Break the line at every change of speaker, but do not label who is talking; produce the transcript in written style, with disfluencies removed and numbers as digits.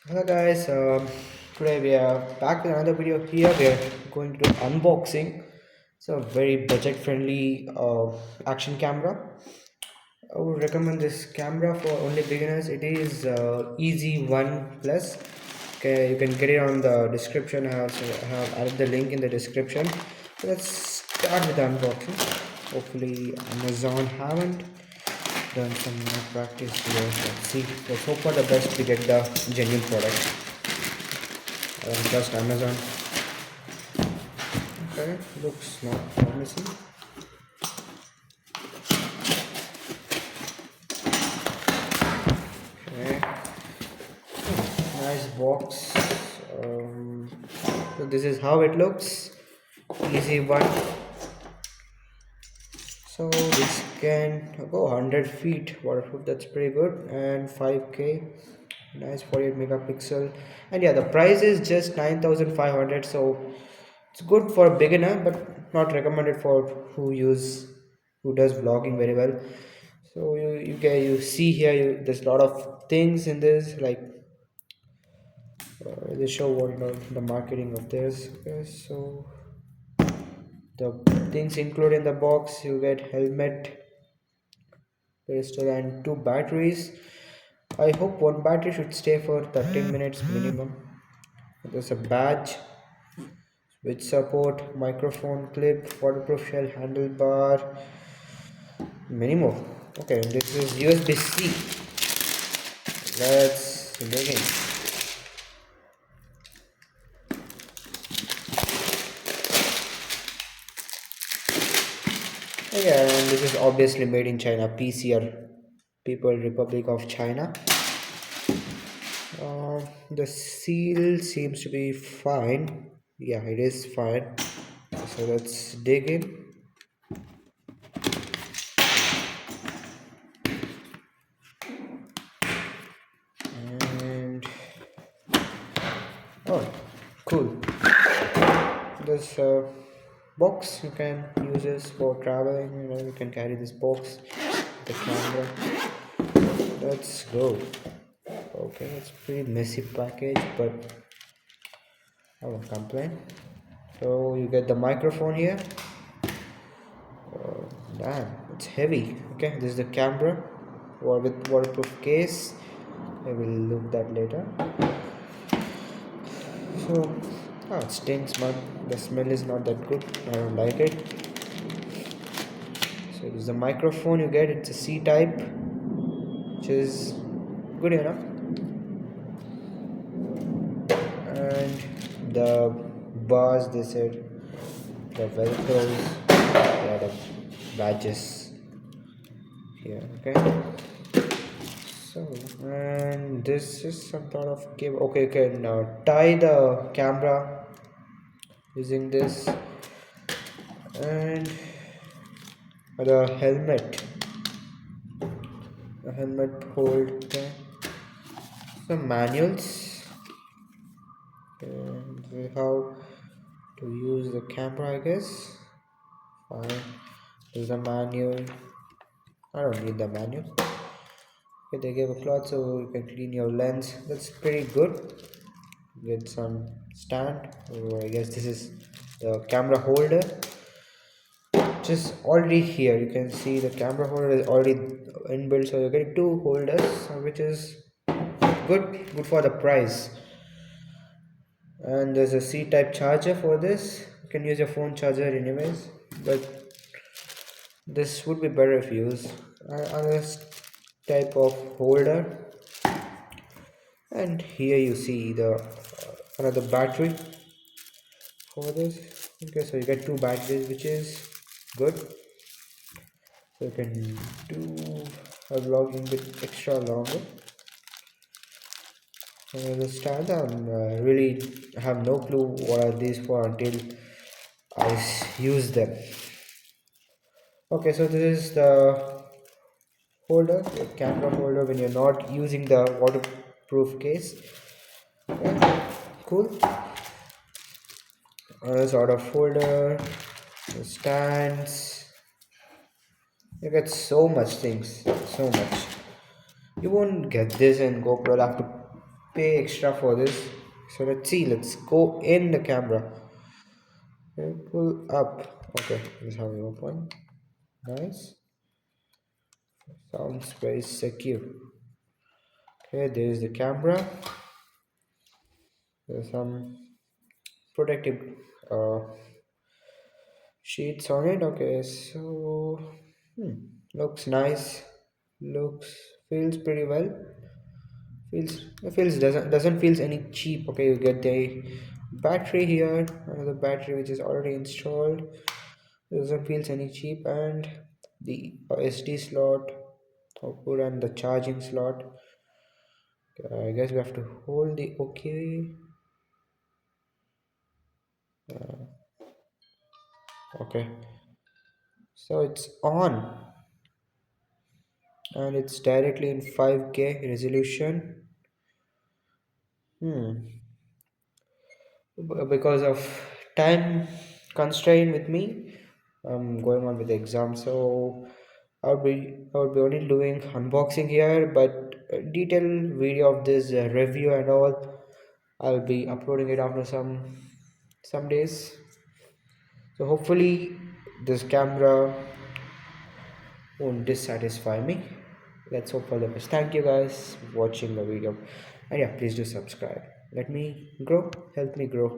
Hello guys, today we are back with another video. Here we are going to do unboxing. It's a very budget friendly action camera. I would recommend this camera for only beginners. It is EZ1 Plus. Okay, you can get it on the description. I have added the link in the description. So let's start with the unboxing. Hopefully Amazon haven't done some more practice here. Let's see. Let's hope for the best to get the genuine product. Trust Amazon. Okay, looks not promising. Okay, nice box. So this is how it looks. Easy one. So this can go 100 feet waterproof. That's pretty good. And 5K. Nice 48 megapixel. And yeah, the price is just 9,500. So it's good for a beginner, but not recommended for who does vlogging very well. So you see here there's a lot of things in this, like they show what the marketing of this. Okay, so the things included in the box, you get helmet, pistol, and two batteries. I hope one battery should stay for 13 minutes minimum. There's a badge with support, microphone clip, waterproof shell, handlebar, many more. Okay, this is USB-C. Let's begin. Yeah, and this is obviously made in China. PCR, People Republic of China. The seal seems to be fine. Yeah, it is fine. So let's dig in. And oh, cool. This box you can use this for traveling. You can carry this box, the camera. Let's go. Okay, it's pretty messy package, but I won't complain. So you get the microphone here. Damn, it's heavy. Okay, this is the camera, or with waterproof case. I will look that later. So, it stinks, man. The smell is not that good. I don't like it. So this is the microphone you get. It's a C type, which is good enough. And the bars, they said, the velcros, the badges here. Okay. So, and this is some sort of cable. Okay, you can tie the camera using this, and the helmet hold. Okay. Some manuals, and how to use the camera, I guess. Fine. There's a manual. I don't need the manual. Okay, they gave a cloth so you can clean your lens. That's pretty good. Get some stand. Oh, I guess this is the camera holder. Just already here you can see the camera holder is already inbuilt, so you're getting two holders, which is good for the price. And there's a C-type charger for this. You can use your phone charger anyways, but this would be better if you use another type of holder. And here you see the another battery for this. Okay, so you get two batteries, which is good. So you can do a vlogging bit extra longer. The stand, really have no clue what are these for until use them. Okay, so this is the holder, the camera holder when you're not using the waterproof case. Okay, cool. Sort of folder, the stands. You get so much things, so much. You won't get this in GoPro. You'll have to pay extra for this. So let's see, let's go in the camera. Okay, pull up. Okay, this is how we open. Nice. Sounds very secure. Okay, there is the camera. There's some protective uh, sheets on it. Okay, so hmm, looks nice. Looks feels pretty well. Feels doesn't feels any cheap. Okay, you get the battery here, another battery which is already installed. Doesn't feels any cheap, and the SD slot output and the charging slot. I guess we have to hold the OK. Okay, so it's on and it's directly in 5K resolution. Hmm. Because of time constraint with me, I'm going on with the exam, so I would be only doing unboxing here, but a detailed video of this review and all, I'll be uploading it after some days. So hopefully this camera won't dissatisfy me. Let's hope for the best. Thank you guys for watching the video, and yeah, please do subscribe. Let me grow, help me grow.